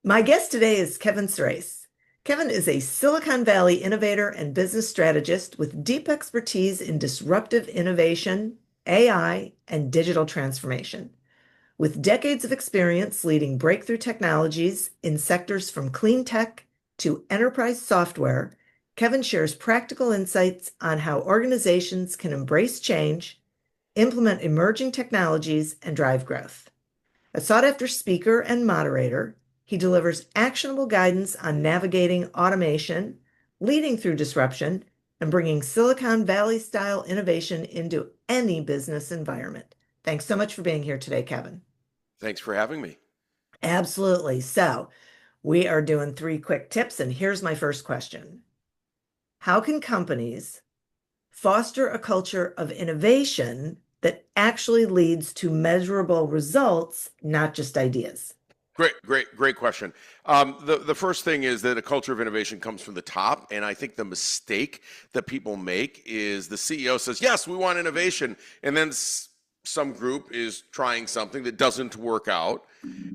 My guest today is Kevin Surace. Kevin is a Silicon Valley innovator and business strategist with deep expertise in disruptive innovation, AI, and digital transformation. With decades of experience leading breakthrough technologies in sectors from clean tech to enterprise software, Kevin shares practical insights on how organizations can embrace change, implement emerging technologies, and drive growth. A sought-after speaker and moderator, he delivers actionable guidance on navigating automation, leading through disruption, and bringing Silicon Valley-style innovation into any business environment. Thanks so much for being here today, Kevin. Thanks for having me. Absolutely. So, we are doing 3 quick tips, and here's my first question. How can companies foster a culture of innovation that actually leads to measurable results, not just ideas? Great question. The first thing is that a culture of innovation comes from the top, and I think the mistake that people make is the CEO says, yes, we want innovation, and then some group is trying something that doesn't work out,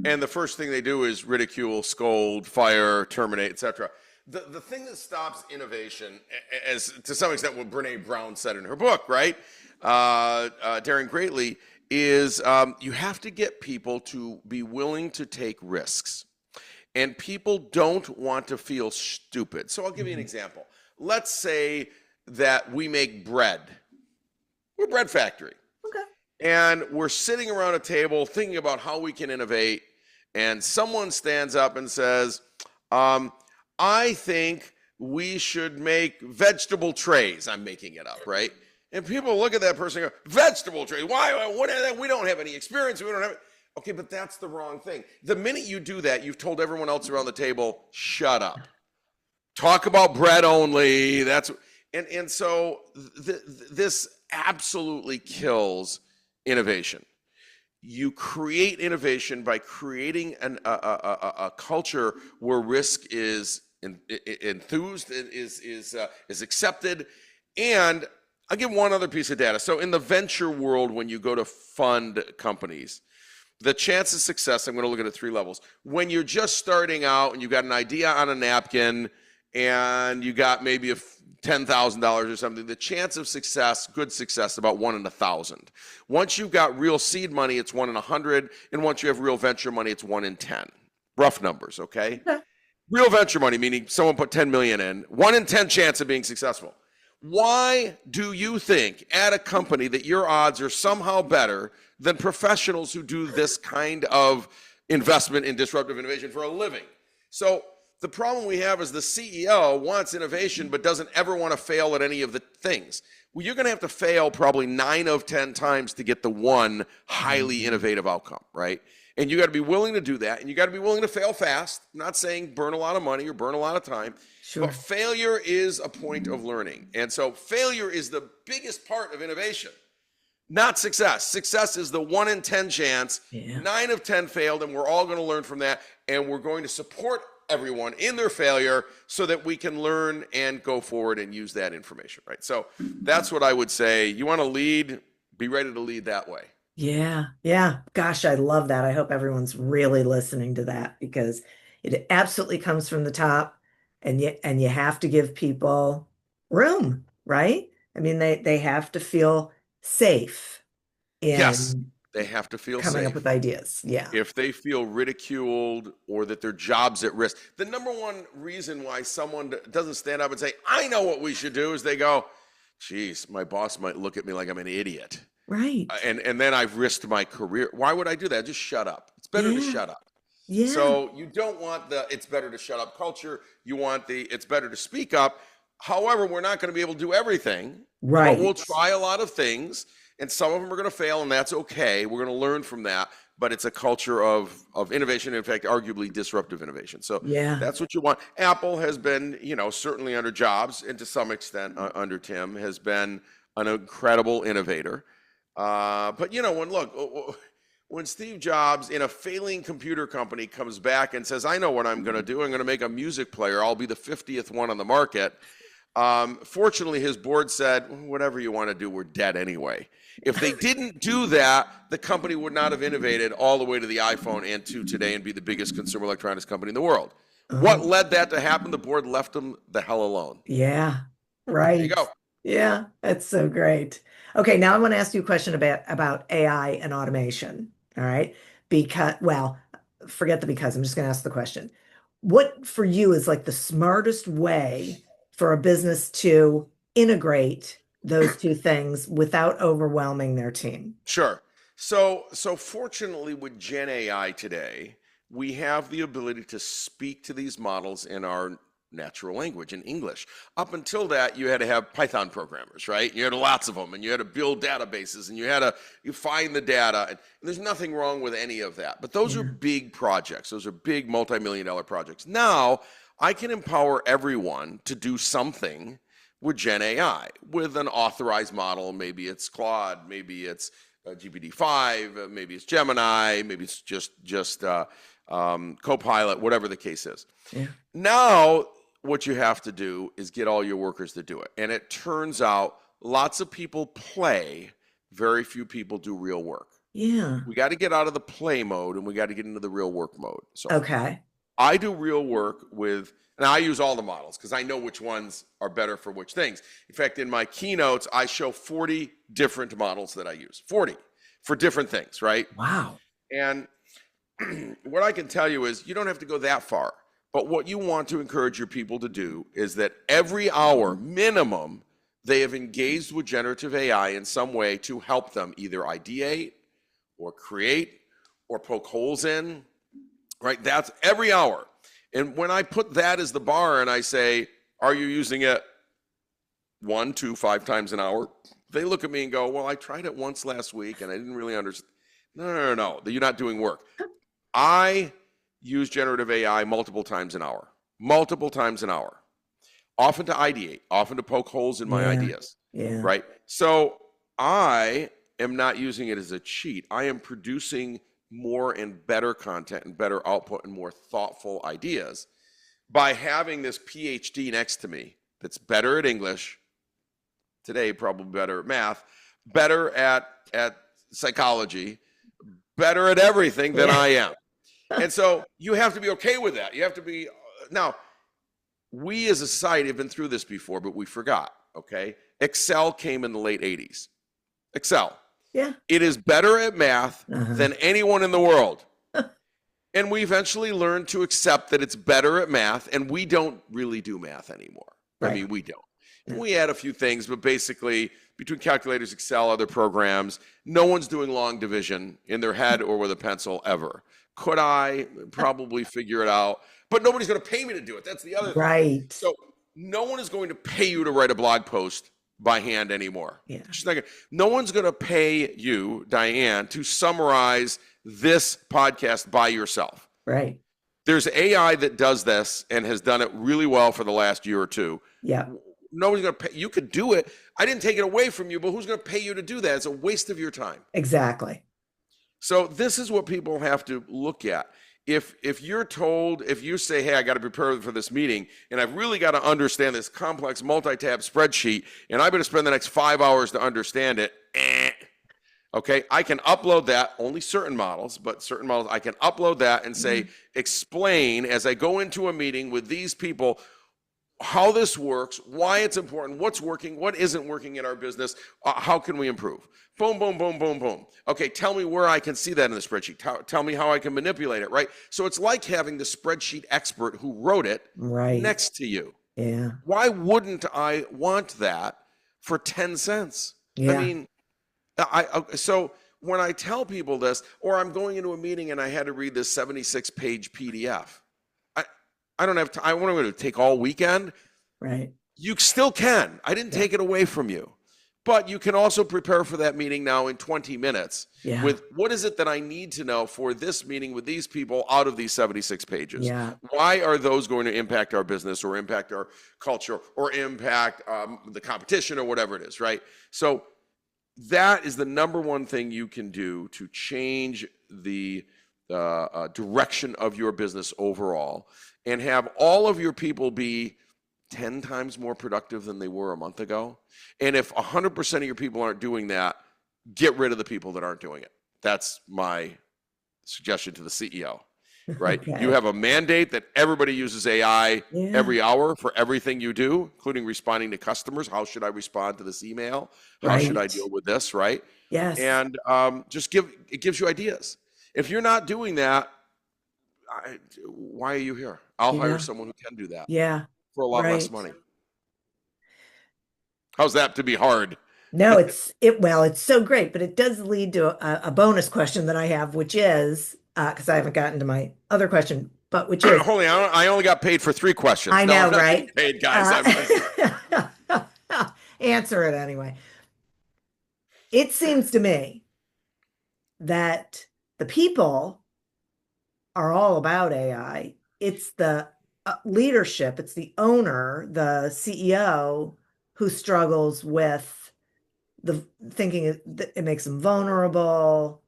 and the first thing they do is ridicule, scold, fire, terminate, etc. The thing that stops innovation, as to some extent what Brene Brown said in her book, right, Daring Greatly, is you have to get people to be willing to take risks. And people don't want to feel stupid. So I'll give you an example. Let's say that we make bread. We're a bread factory. Okay. And we're sitting around a table thinking about how we can innovate. And someone stands up and says, I think we should make vegetable trays. I'm making it up, right? And people look at that person and go, vegetable trays, why? What are that? We don't have any experience. We don't have it. Okay, but that's the wrong thing. The minute you do that, you've told everyone else around the table, shut up. Talk about bread only. So this absolutely kills innovation. You create innovation by creating a culture where risk is enthused, is accepted, and I'll give one other piece of data. So in the venture world, when you go to fund companies, the chance of success, I'm going to look at it 3 levels. When you're just starting out and you got an idea on a napkin and you got maybe $10,000 or something, the chance of success, good success, about 1 in 1,000. Once you've got real seed money, it's 1 in 100. And once you have real venture money, it's 1 in 10. Rough numbers, okay? Real venture money, meaning someone put 10 million in, 1 in 10 chance of being successful. Why do you think at a company that your odds are somehow better than professionals who do this kind of investment in disruptive innovation for a living? So the problem we have is the CEO wants innovation but doesn't ever want to fail at any of the things. Well, you're going to have to fail probably 9 of 10 times to get the one highly innovative outcome, right? And you got to be willing to do that, and you got to be willing to fail fast. I'm not saying burn a lot of money or burn a lot of time. Sure. But failure is a point of learning. And so failure is the biggest part of innovation, not success. Success is the 1 in 10 chance. 9 of 10 failed, and we're all going to learn from that. And we're going to support everyone in their failure so that we can learn and go forward and use that information, right? So that's what I would say. You want to lead, be ready to lead that way. Yeah. Gosh, I love that. I hope everyone's really listening to that because it absolutely comes from the top. And you have to give people room, right? I mean, they have to feel safe in Yes, they have to feel coming safe. up with ideas. Yeah. If they feel ridiculed or that their job's at risk, the number one reason why someone doesn't stand up and say, I know what we should do, is they go, geez, my boss might look at me like I'm an idiot. Right. And then I've risked my career. Why would I do that? Just shut up. It's better to shut up. Yeah. So you don't want the it's better to shut up culture. You want the it's better to speak up. However, we're not going to be able to do everything. Right. But we'll try a lot of things, and some of them are going to fail, and that's okay. We're going to learn from that. But it's a culture of innovation, in fact, arguably disruptive innovation. So that's what you want. Apple has been, certainly under Jobs, and to some extent under Tim, has been an incredible innovator. But when Steve Jobs in a failing computer company comes back and says, I know what I'm going to do. I'm going to make a music player. I'll be the 50th one on the market. Fortunately, his board said, whatever you want to do, we're dead anyway. If they didn't do that, the company would not have innovated all the way to the iPhone and to today and be the biggest consumer electronics company in the world. What Oh, led that to happen? The board left them the hell alone. yeah, There you right. go. Yeah, that's so great. Okay, now I want to ask you a question about AI and automation. All right. Well, forget the because. I'm just going to ask the question. What for you is like the smartest way for a business to integrate those two things without overwhelming their team? Sure. So fortunately with Gen AI today, we have the ability to speak to these models in our natural language in English. Up until that, you had to have Python programmers, right? You had lots of them, and you had to build databases, and you find the data. And there's nothing wrong with any of that. But those are Yeah. big projects. Those are big multi-million-dollar projects. Now, I can empower everyone to do something with Gen AI, with an authorized model. Maybe it's Claude, maybe it's GPT-5, maybe it's Gemini, maybe it's just Copilot, whatever the case is. Yeah. Now, what you have to do is get all your workers to do it. And it turns out lots of people play, very few people do real work. Yeah. We got to get out of the play mode and we got to get into the real work mode. So Okay. I do real work with, and I use all the models because I know which ones are better for which things. In fact, in my keynotes, I show 40 different models that I use, 40 for different things, right? Wow. And what I can tell you is you don't have to go that far. But what you want to encourage your people to do is that every hour minimum, they have engaged with generative AI in some way to help them either ideate or create or poke holes in, right? That's every hour. And when I put that as the bar and I say, are you using it 1, 2, 5 times an hour? They look at me and go, well, I tried it once last week and I didn't really understand. No. You're not doing work. I use generative AI multiple times an hour, often to ideate, often to poke holes in my Yeah. ideas, Yeah. right? So I am not using it as a cheat. I am producing more and better content and better output and more thoughtful ideas by having this PhD next to me that's better at English, today probably better at math, better at psychology, better at everything than I am. And so you have to be okay with that. You have to be, now, we as a society have been through this before, but we forgot, okay? Excel came in the late 80s. Excel. Yeah. It is better at math Uh-huh. than anyone in the world. And we eventually learned to accept that it's better at math, and we don't really do math anymore. Right. I mean, we don't. Yeah. We add a few things, but basically, between calculators, Excel, other programs, no one's doing long division in their head or with a pencil ever. Could I probably figure it out? But nobody's going to pay me to do it. That's the other thing. Right. So no one is going to pay you to write a blog post by hand anymore. Yeah. No one's going to pay you, Diane, to summarize this podcast by yourself. Right. There's AI that does this and has done it really well for the last year or two. Yeah. Nobody's going to pay. You could do it. I didn't take it away from you, but who's going to pay you to do that? It's a waste of your time. Exactly. So this is what people have to look at. If you're told, if you say, hey, I got to prepare for this meeting, and I've really got to understand this complex multi-tab spreadsheet, and I better spend the next 5 hours to understand it, okay, I can upload that, only certain models, but certain models, I can upload that and say, explain as I go into a meeting with these people, how this works, why it's important, what's working, what isn't working in our business, how can we improve? Boom, boom, boom, boom, boom. Okay, tell me where I can see that in the spreadsheet. Tell me how I can manipulate it, right? So it's like having the spreadsheet expert who wrote it Right. next to you. Yeah. Why wouldn't I want that for 10 cents? Yeah. I mean, so when I tell people this, or I'm going into a meeting and I had to read this 76-page PDF, I don't have time. I want to take all weekend. Right. You still can. I didn't take it away from you. But you can also prepare for that meeting now in 20 minutes Yeah. with what is it that I need to know for this meeting with these people out of these 76 pages? Yeah. Why are those going to impact our business or impact our culture or impact the competition or whatever it is, right? So that is the number one thing you can do to change the direction of your business overall and have all of your people be 10 times more productive than they were a month ago. And if 100% of your people aren't doing that, get rid of the people that aren't doing it. That's my suggestion to the CEO, right? Okay. You have a mandate that everybody uses AI Yeah. every hour for everything you do, including responding to customers. How should I respond to this email? How should I Right. deal with this, right? Yes. And it gives you ideas. If you're not doing that, why are you here? I'll hire Yeah. someone who can do that Yeah. for a lot less Right. money. How's that to be hard? No, it's so great, but it does lead to a bonus question that I have, which is because I haven't gotten to my other question, but which is Holy, I only got paid for 3 questions. I No, I'm know, not getting right? paid, guys. Answer it anyway. It seems to me that the people are all about AI. It's the leadership, it's the owner, the CEO who struggles with the thinking it makes them vulnerable,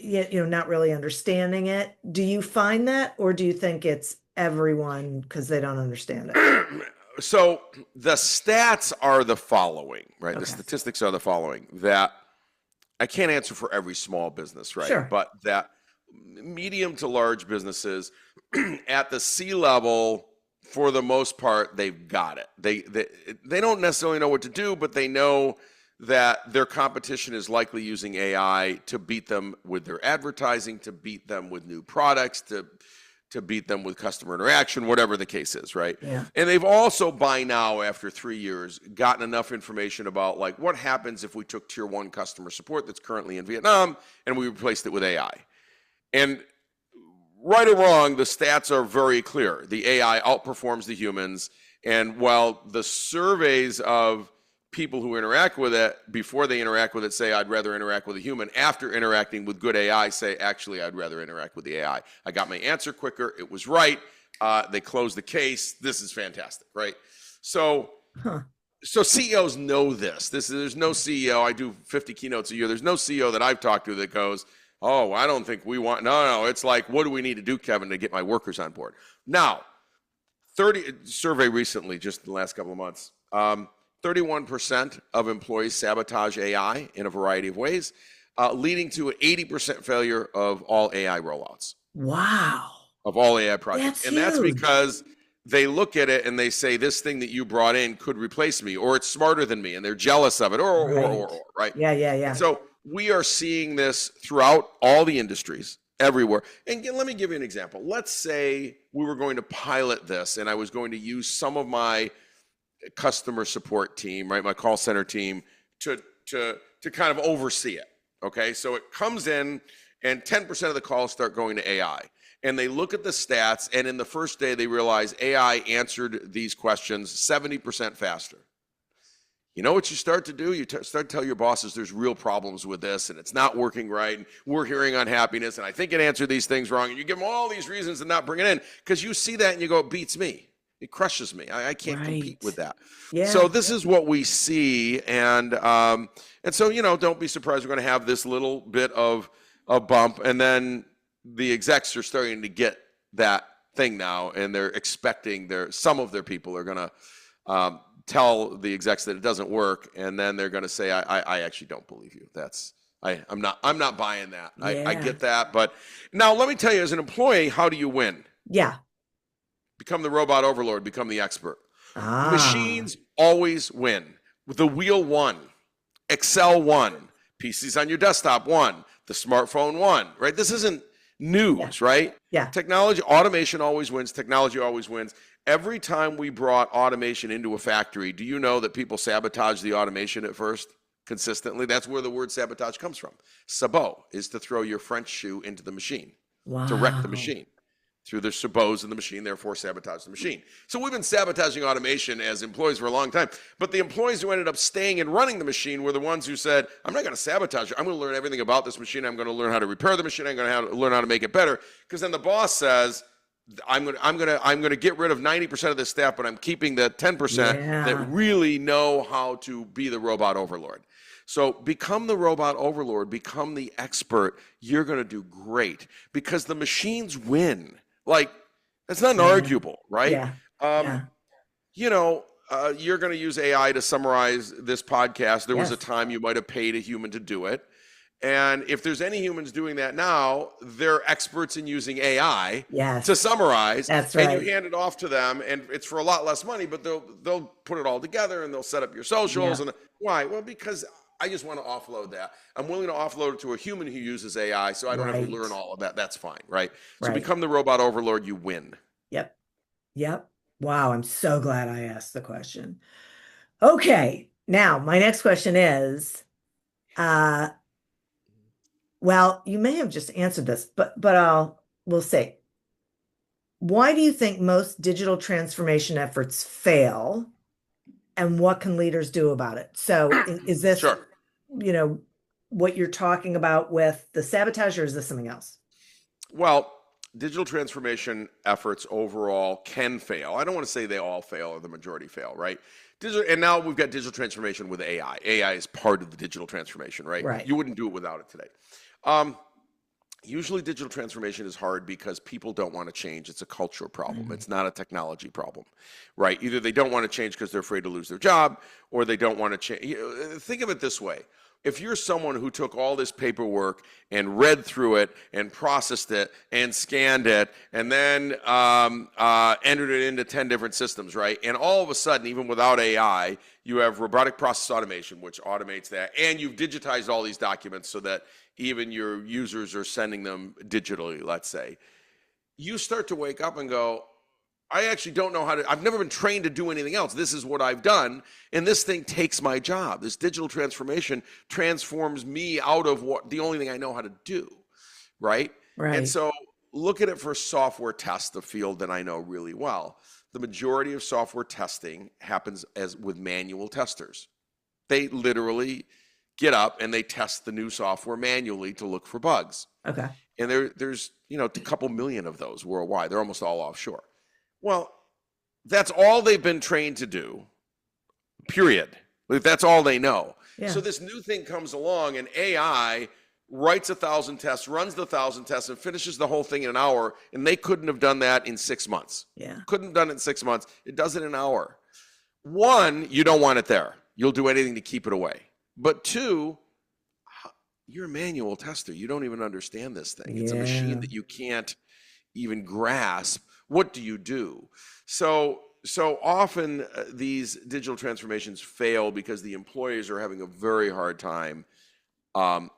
not really understanding it. Do you find that, or do you think it's everyone because they don't understand it? So the stats are the following, right? The Okay. statistics are the following, that I can't answer for every small business, right? Sure. But that medium to large businesses at the C level, for the most part, they've got it. They don't necessarily know what to do, but they know that their competition is likely using AI to beat them with their advertising, to beat them with new products, to beat them with customer interaction, whatever the case is, right? Yeah. And they've also, by now, after 3 years, gotten enough information about like what happens if we took tier 1 customer support that's currently in Vietnam and we replaced it with AI. And right or wrong, the stats are very clear. The AI outperforms the humans. And while the surveys of people who interact with it before they interact with it say, I'd rather interact with a human, after interacting with good AI, say, actually, I'd rather interact with the AI. I got my answer quicker. It was right. They closed the case. This is fantastic, right? So CEOs know this. There's no CEO. I do 50 keynotes a year. There's no CEO that I've talked to that goes, oh, I don't think we want, no. It's like, what do we need to do, Kevin, to get my workers on board? Now, survey recently, just in the last couple of months, 31% of employees sabotage AI in a variety of ways, leading to an 80% failure of all AI rollouts. Wow. Of all AI projects. That's That's huge. because they look at it and they say, this thing that you brought in could replace me, or it's smarter than me, and they're jealous of it, or, right? Yeah. And so we are seeing this throughout all the industries, everywhere. And let me give you an example. Let's say we were going to pilot this, and I was going to use some of my customer support team, right, my call center team, to kind of oversee it. Okay, so it comes in, and 10% of the calls start going to AI. And they look at the stats, and in the first day, they realize AI answered these questions 70% faster. You know what you start to do? You start to tell your bosses there's real problems with this, and it's not working right, and we're hearing unhappiness, and I think it answered these things wrong, and you give them all these reasons to not bring it in, because you see that and you go, it beats me. It crushes me. I can't compete with that. Yeah. So this is what we see, and so don't be surprised. We're going to have this little bit of a bump, and then the execs are starting to get that thing now, and they're expecting some of their people are going to tell the execs that it doesn't work, and then they're going to say, I actually don't believe you. I'm not buying that. Yeah. I get that, but now let me tell you, as an employee, how do you win? Yeah. Become the robot overlord, become the expert. Machines always win. The wheel won. Excel won. PCs on your desktop won. The smartphone won, right? This isn't news, right? Yeah. Technology, automation always wins. Technology always wins. Every time we brought automation into a factory, do you know that people sabotage the automation at first? Consistently. That's where the word sabotage comes from. Sabot is to throw your French shoe into the machine, to wreck the machine. Through the sabots in the machine, therefore sabotage the machine. So we've been sabotaging automation as employees for a long time. But the employees who ended up staying and running the machine were the ones who said, I'm not going to sabotage it. I'm going to learn everything about this machine. I'm going to learn how to repair the machine. I'm going to learn how to make it better. Because then the boss says, I'm going to get rid of 90% of this staff, but I'm keeping the 10% that really know how to be the robot overlord. So become the robot overlord, become the expert. You're going to do great because the machines win. Like, that's not arguable, right? Yeah. you're going to use AI to summarize this podcast. There was a Yes. time you might have paid a human to do it. And if there's any humans doing that now, they're experts in using AI to Yes. summarize, That's and you right. hand it off to them, and it's for a lot less money, but they'll put it all together and they'll set up your socials. Yeah. And why? Well, because I just want to offload that. I'm willing to offload it to a human who uses AI, so I don't have to learn Right. all of that. That's fine, right? So Right. become the robot overlord. You win. Yep. Yep. Wow. I'm so glad I asked the question. Okay. Now, my next question is, uh, well, you may have just answered this, but we'll see. Why do you think most digital transformation efforts fail, and what can leaders do about it? So is this, Sure. you know, what you're talking about with the sabotage, or is this something else? Well, digital transformation efforts overall can fail. I don't want to say they all fail or the majority fail, right? And now we've got digital transformation with AI. AI is part of the digital transformation, right? Right. You wouldn't do it without it today. Usually digital transformation is hard because people don't want to change. It's a cultural problem. It's not a technology problem, right? Either they don't want to change because they're afraid to lose their job, or they don't want to change. Think of it this way. If you're someone who took all this paperwork and read through it and processed it and scanned it and then entered it into 10 different systems, right? And all of a sudden, even without AI, you have robotic process automation, which automates that. And you've digitized all these documents so that even your users are sending them digitally, let's say. You start to wake up and go, I actually don't know how to, I've never been trained to do anything else. This is what I've done, and this thing takes my job. This digital transformation transforms me out of what the only thing I know how to do, right? Right. And so look at it for software test, the field that I know really well. The majority of software testing happens as with manual testers. They literally get up and they test the new software manually to look for bugs. Okay. And there's a couple million of those worldwide. They're almost all offshore. Well, that's all they've been trained to do, period. Like, that's all they know. Yeah. So this new thing comes along, and AI writes 1,000 tests, runs the 1,000 tests, and finishes the whole thing in an hour, and they couldn't have done that in 6 months. Yeah. Couldn't have done it in 6 months. It does it in an hour. One, you don't want it there. You'll do anything to keep it away. But two, you're a manual tester. You don't even understand this thing. It's a machine that you can't even grasp. What do you do? So often these digital transformations fail because the employees are having a very hard time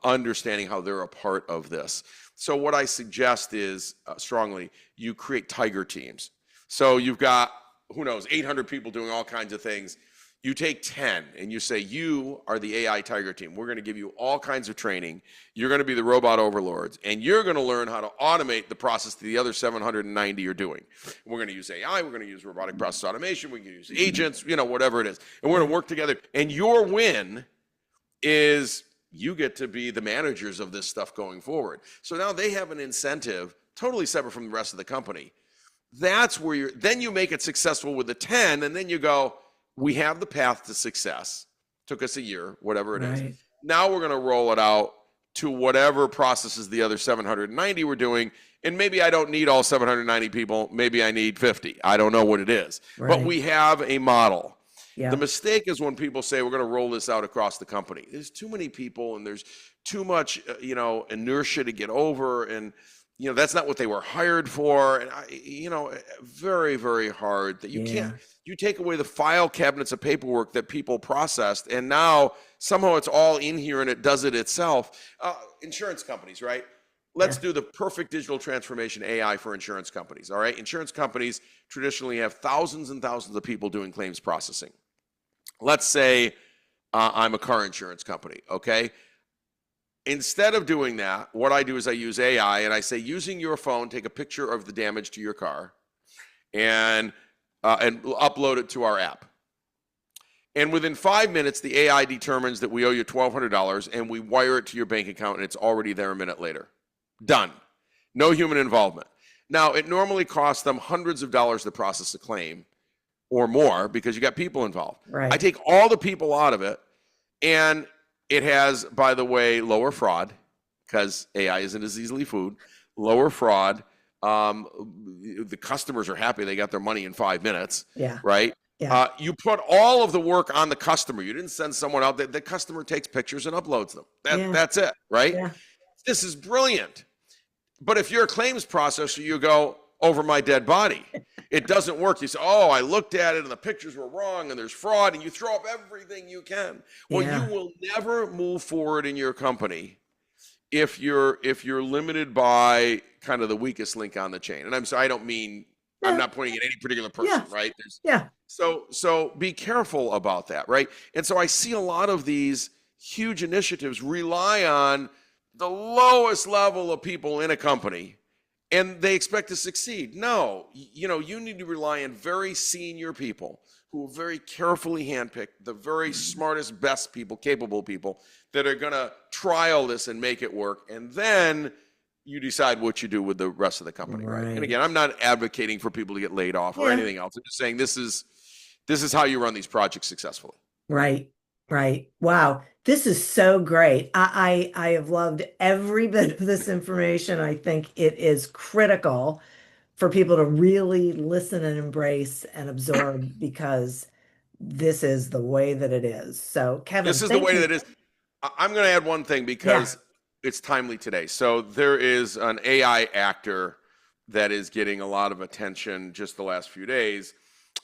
understanding how they're a part of this. So what I suggest is strongly, you create tiger teams. So you've got, 800 people doing all kinds of things. You take 10 and you say, you are the AI tiger team. We're going to give you all kinds of training. You're going to be the robot overlords, and you're going to learn how to automate the process that the other 790 are doing. We're going to use AI. We're going to use robotic process automation. We can use agents, whatever it is. And we're going to work together. And your win is you get to be the managers of this stuff going forward. So now they have an incentive totally separate from the rest of the company. That's where then you make it successful with the 10, and then you go, we have the path to success. Took us a year, whatever it is. Now we're going to roll it out to whatever processes the other 790 were doing. And maybe I don't need all 790 people. Maybe I need 50. I don't know what it is. Right. But we have a model. Yeah. The mistake is when people say we're going to roll this out across the company. There's too many people, and there's too much, inertia to get over. And that's not what they were hired for. And very, very hard that you can't. You take away the file cabinets of paperwork that people processed, and now somehow it's all in here and it does it itself. Insurance companies, right? Let's do the perfect digital transformation AI for insurance companies, all right? Insurance companies traditionally have thousands and thousands of people doing claims processing. Let's say I'm a car insurance company, okay? Instead of doing that, what I do is I use AI, and I say, using your phone, take a picture of the damage to your car and upload it to our app. And within 5 minutes, the AI determines that we owe you $1,200, and we wire it to your bank account, and it's already there a minute later. Done. No human involvement. Now, it normally costs them hundreds of dollars to process a claim or more because you got people involved. Right. I take all the people out of it, and it has, by the way, lower fraud because AI isn't as easily fooled, lower fraud. The customers are happy they got their money in 5 minutes, right? Yeah. You put all of the work on the customer. You didn't send someone out. The customer takes pictures and uploads them. Yeah. That's it, right? Yeah. This is brilliant. But if you're a claims processor, you go over my dead body. It doesn't work. You say, oh, I looked at it and the pictures were wrong and there's fraud, and you throw up everything you can. Well, you Yeah. will never move forward in your company if you're limited by kind of the weakest link on the chain. And I'm sorry, I don't mean, I'm Yeah. not pointing at any particular person, Yeah. right? Yeah. So be careful about that, right? And so I see a lot of these huge initiatives rely on the lowest level of people in a company, and they expect to succeed. No, you need to rely on very senior people who are very carefully handpicked, the very smartest, best people, capable people that are going to trial this and make it work. And then you decide what you do with the rest of the company, right? And again, I'm not advocating for people to get laid off or Yeah. anything else. I'm just saying this is how you run these projects successfully. Right. Right. Wow. This is so great. I have loved every bit of this information. I think it is critical for people to really listen and embrace and absorb because this is the way that it is. So, Kevin, This is the thank way you. that it is. I'm going to add one thing Yeah. because it's timely today. So there is an AI actor that is getting a lot of attention just the last few days.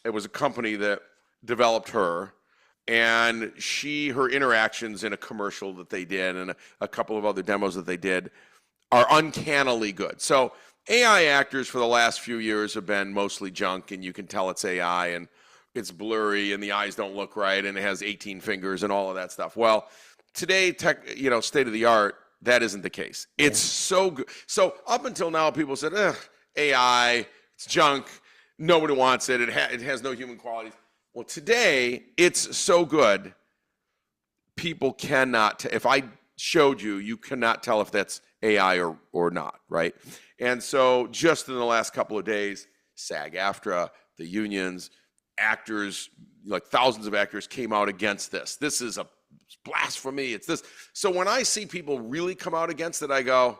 It was a company that developed her, and her interactions in a commercial that they did and a couple of other demos that they did are uncannily good. So AI actors for the last few years have been mostly junk, and you can tell it's AI, and it's blurry, and the eyes don't look right, and it has 18 fingers and all of that stuff. Well, today, state of the art, that isn't the case. It's so good. So up until now, people said, AI, it's junk. Nobody wants it. It has no human qualities. Well, today, it's so good, people cannot, if I showed you, you cannot tell if that's AI or not, right? And so just in the last couple of days, SAG-AFTRA, the unions, actors, like thousands of actors came out against this. This is a blasphemy. It's this. So when I see people really come out against it, I go,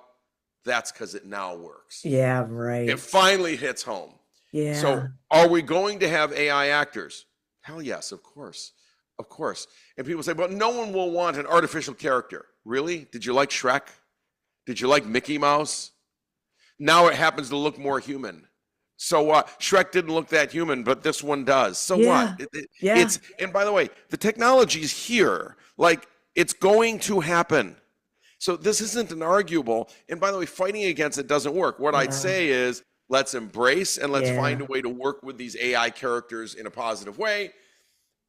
that's because it now works. Yeah, right. It finally hits home. Yeah. So are we going to have AI actors? Hell yes, of course. Of course. And people say, but no one will want an artificial character. Really? Did you like Shrek? Did you like Mickey Mouse? Now it happens to look more human. So what? Shrek didn't look that human, but this one does. So Yeah. what? Yeah. And by the way, the technology's here. Like, it's going to happen. So this isn't an arguable. And by the way, fighting against it doesn't work. What I'd say is, let's embrace and let's find a way to work with these AI characters in a positive way.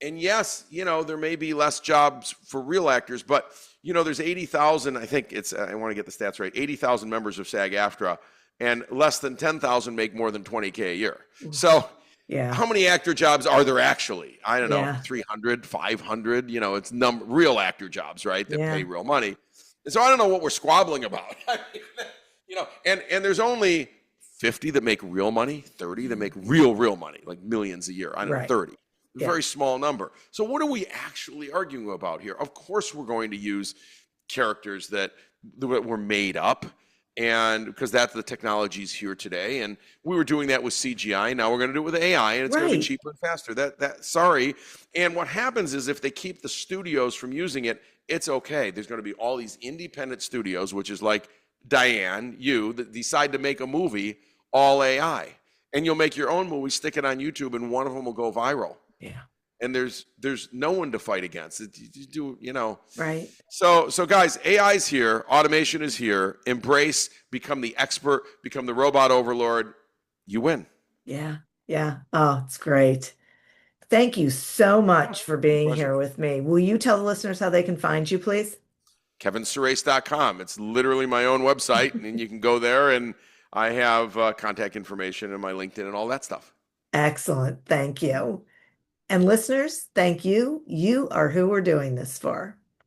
And yes, there may be less jobs for real actors, but there's 80,000, I think I want to get the stats right, 80,000 members of SAG-AFTRA, and less than 10,000 make more than 20K a year. So how many actor jobs are there actually? I don't know, 300, 500, it's real actor jobs, right, that pay real money. And so I don't know what we're squabbling about. And there's only 50 that make real money, 30 that make real money, like millions a year. I don't know, 30. Very small number. So what are we actually arguing about here? Of course we're going to use characters that were made up, and because that's the technology's here today. And we were doing that with CGI. Now we're going to do it with AI, and it's going to be cheaper and faster. Sorry. And what happens is if they keep the studios from using it, it's okay. There's going to be all these independent studios, which is like Diane, you, that decide to make a movie all AI. And you'll make your own movie, stick it on YouTube, and one of them will go viral. Yeah. And there's no one to fight against. Right. So guys, AI's here, automation is here. Embrace, become the expert, become the robot overlord. You win. Yeah. Yeah. Oh, it's great. Thank you so much for being here with me. Will you tell the listeners how they can find you, please? KevinSurace.com. It's literally my own website, and you can go there, and I have contact information and my LinkedIn and all that stuff. Excellent. Thank you. And listeners, thank you. You are who we're doing this for.